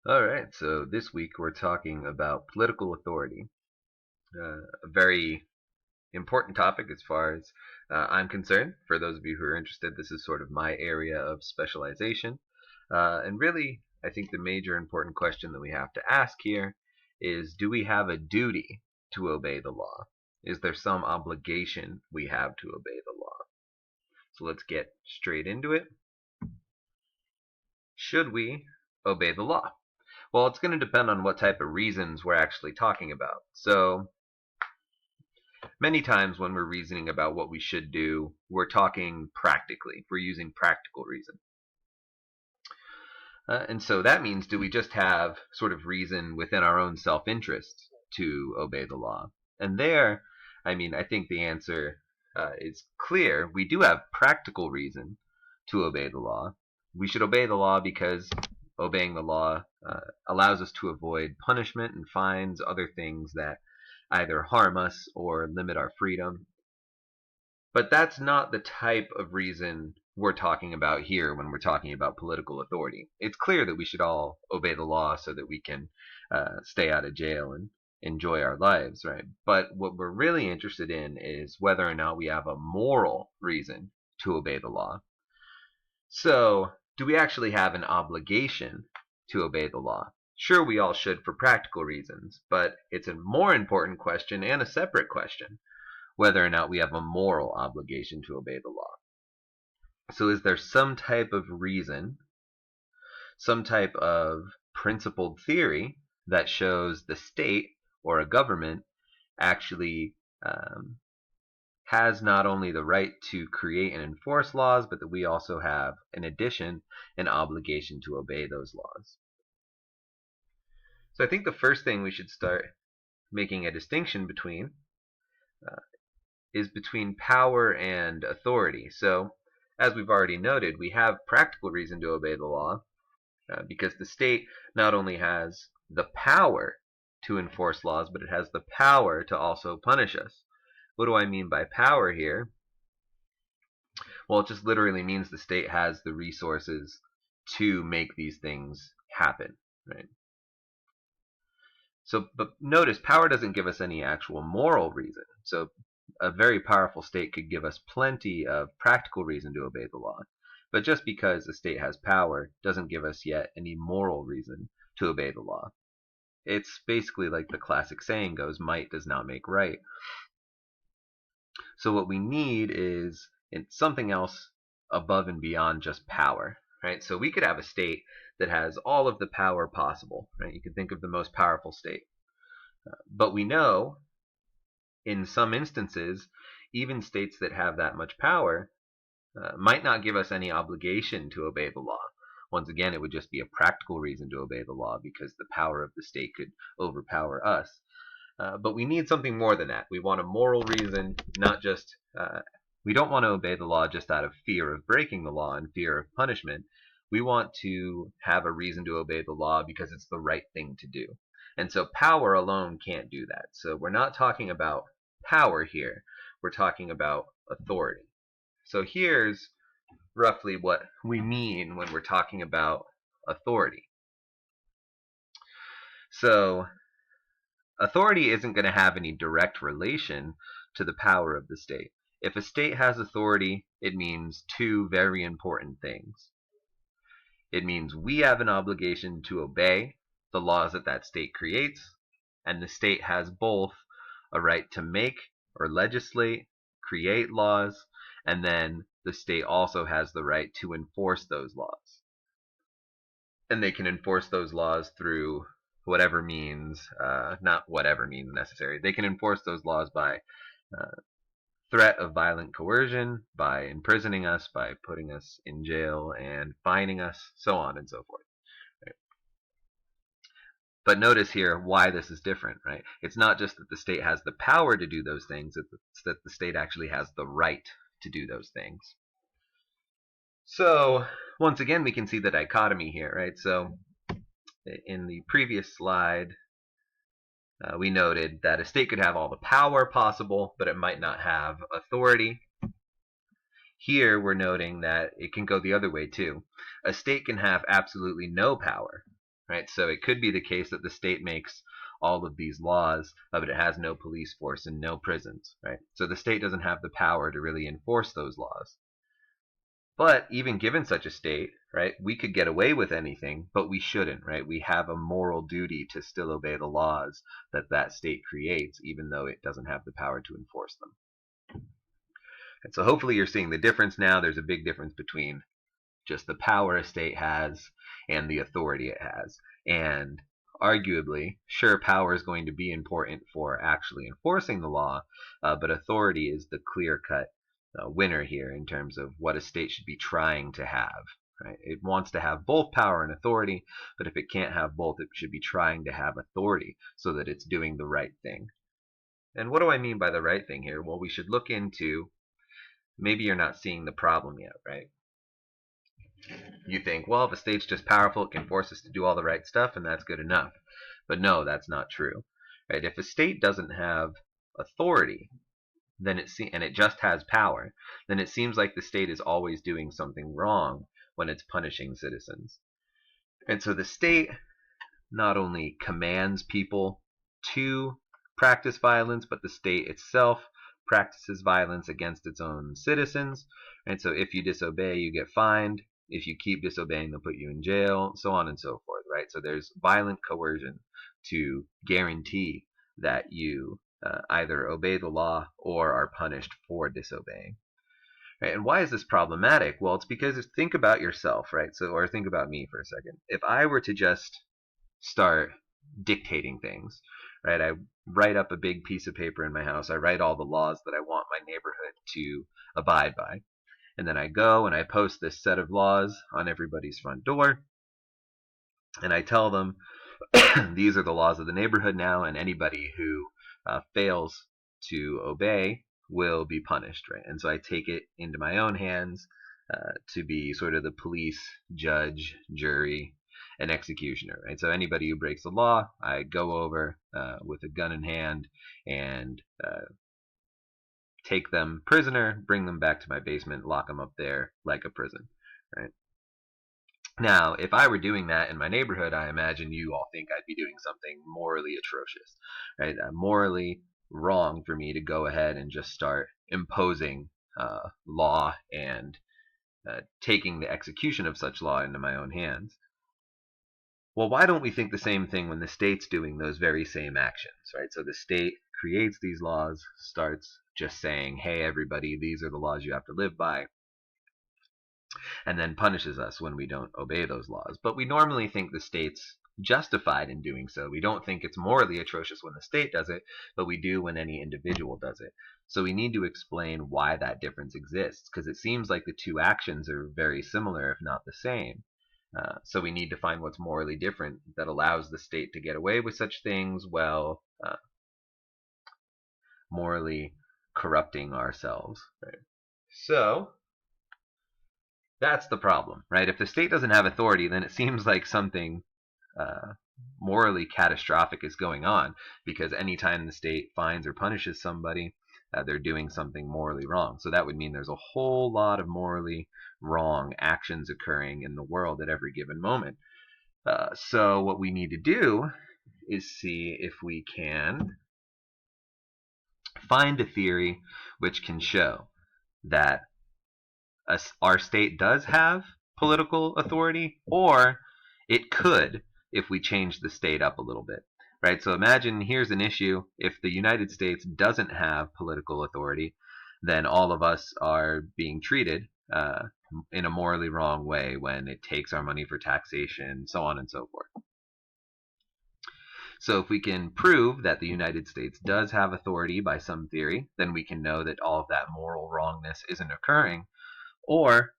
All right, so this week we're talking about political authority, a very important topic as far as I'm concerned. For those of you who are interested, this is sort of my area of specialization. And really, I think the major important question that we have to ask here is, do we have a duty to obey the law? Is there some obligation we have to obey the law? So let's get straight into it. Should we obey the law? Well, it's going to depend on what type of reasons we're actually talking about. So many times when we're reasoning about what we should do, we're talking practically. We're using practical reason. And so that means, do we just have sort of reason within our own self-interest to obey the law? And there, I think the answer is clear. We do have practical reason to obey the law. We should obey the law because obeying the law allows us to avoid punishment and fines, other things that either harm us or limit our freedom. But that's not the type of reason we're talking about here when we're talking about political authority. It's clear that we should all obey the law so that we can stay out of jail and enjoy our lives, right? But what we're really interested in is whether or not we have a moral reason to obey the law. So, do we actually have an obligation to obey the law? Sure, we all should for practical reasons, but it's a more important question and a separate question whether or not we have a moral obligation to obey the law. So is there some type of reason, some type of principled theory that shows the state or a government actually has not only the right to create and enforce laws, but that we also have, in addition, an obligation to obey those laws? So I think the first thing we should start making a distinction between is between power and authority. So, as we've already noted, we have practical reason to obey the law because the state not only has the power to enforce laws, but it has the power to also punish us. What do I mean by power here? Well, it just literally means the state has the resources to make these things happen, right? So, but notice, power doesn't give us any actual moral reason. So a very powerful state could give us plenty of practical reason to obey the law. But just because a state has power doesn't give us yet any moral reason to obey the law. It's basically like the classic saying goes, might does not make right. So what we need is something else above and beyond just power, right? So we could have a state that has all of the power possible, right? You could think of the most powerful state. But we know in some instances, even states that have that much power might not give us any obligation to obey the law. Once again, it would just be a practical reason to obey the law because the power of the state could overpower us. But we need something more than that. We want a moral reason, not just, we don't want to obey the law just out of fear of breaking the law and fear of punishment. We want to have a reason to obey the law because it's the right thing to do. And so power alone can't do that. So we're not talking about power here. We're talking about authority. So here's roughly what we mean when we're talking about authority. So authority isn't going to have any direct relation to the power of the state. If a state has authority, it means two very important things. It means we have an obligation to obey the laws that that state creates, and the state has both a right to make or legislate, create laws, and then the state also has the right to enforce those laws. And they can enforce those laws through whatever means, not whatever means necessary. They can enforce those laws by threat of violent coercion, by imprisoning us, by putting us in jail and fining us, so on and so forth. Right? But notice here why this is different, right? It's not just that the state has the power to do those things, it's that the state actually has the right to do those things. So, once again, we can see the dichotomy here, right? So, in the previous slide, we noted that a state could have all the power possible, but it might not have authority. Here, we're noting that it can go the other way, too. A state can have absolutely no power, right? So it could be the case that the state makes all of these laws, but it has no police force and no prisons, right? So the state doesn't have the power to really enforce those laws. But even given such a state, right, we could get away with anything, but we shouldn't, right? We have a moral duty to still obey the laws that that state creates, even though it doesn't have the power to enforce them. And so hopefully you're seeing the difference now. There's a big difference between just the power a state has and the authority it has. And arguably, sure, power is going to be important for actually enforcing the law, but authority is the clear-cut winner here in terms of what a state should be trying to have. Right? It wants to have both power and authority, but if it can't have both, it should be trying to have authority so that it's doing the right thing. And what do I mean by the right thing here? Well, we should look into, maybe you're not seeing the problem yet, right? You think, well, if a state's just powerful, it can force us to do all the right stuff, and that's good enough. But no, that's not true. Right? If a state doesn't have authority, then and it just has power, then it seems like the state is always doing something wrong when it's punishing citizens. And so the state not only commands people to practice violence, but the state itself practices violence against its own citizens. And so if you disobey, you get fined. If you keep disobeying, they'll put you in jail, so on and so forth, right? So there's violent coercion to guarantee that you either obey the law or are punished for disobeying. Right? And why is this problematic? Well, it's because think about yourself, right? So, or think about me for a second. If I were to just start dictating things, right? I write up a big piece of paper in my house. I write all the laws that I want my neighborhood to abide by. And then I go and I post this set of laws on everybody's front door. And I tell them, these are the laws of the neighborhood now, and anybody who fails to obey will be punished, right? And so I take it into my own hands to be sort of the police, judge, jury, and executioner, right? So anybody who breaks the law, I go over with a gun in hand and take them prisoner, bring them back to my basement, lock them up there like a prison, right? Now, if I were doing that in my neighborhood, I imagine you all think I'd be doing something morally atrocious, right? Morally wrong for me to go ahead and just start imposing law and taking the execution of such law into my own hands. Well, why don't we think the same thing when the state's doing those very same actions, right? So the state creates these laws, starts just saying, hey, everybody, these are the laws you have to live by, and then punishes us when we don't obey those laws. But we normally think the state's justified in doing so. We don't think it's morally atrocious when the state does it, but we do when any individual does it. So we need to explain why that difference exists, because it seems like the two actions are very similar, if not the same. So we need to find what's morally different that allows the state to get away with such things while morally corrupting ourselves. Right? So that's the problem, right? If the state doesn't have authority, then it seems like something morally catastrophic is going on, because anytime the state fines or punishes somebody, they're doing something morally wrong. So that would mean there's a whole lot of morally wrong actions occurring in the world at every given moment. So what we need to do is see if we can find a theory which can show that our state does have political authority, or it could if we change the state up a little bit. Right? So imagine here's an issue. If the United States doesn't have political authority, then all of us are being treated in a morally wrong way when it takes our money for taxation, so on and so forth. So if we can prove that the United States does have authority by some theory, then we can know that all of that moral wrongness isn't occurring. Or,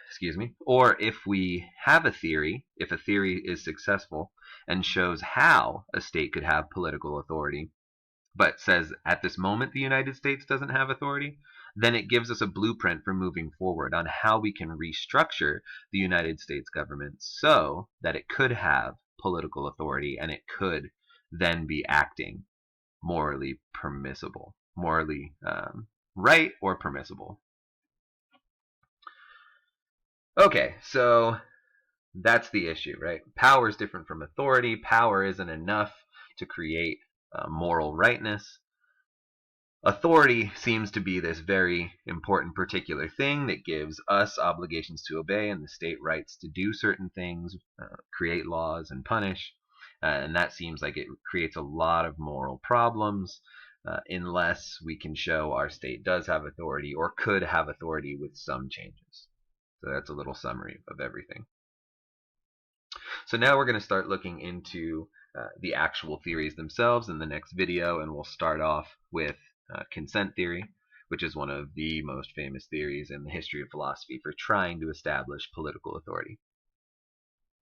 excuse me, or if we have a theory, if a theory is successful and shows how a state could have political authority, but says at this moment the United States doesn't have authority, then it gives us a blueprint for moving forward on how we can restructure the United States government so that it could have political authority and it could then be acting morally permissible, morally right or permissible. Okay, so That's the issue, right? Power is different from authority. Power isn't enough to create moral rightness. Authority seems to be this very important particular thing that gives us obligations to obey and the state rights to do certain things, create laws and punish. And that seems like it creates a lot of moral problems unless we can show our state does have authority or could have authority with some changes. So that's a little summary of everything. So now we're going to start looking into the actual theories themselves in the next video, and we'll start off with consent theory, which is one of the most famous theories in the history of philosophy for trying to establish political authority.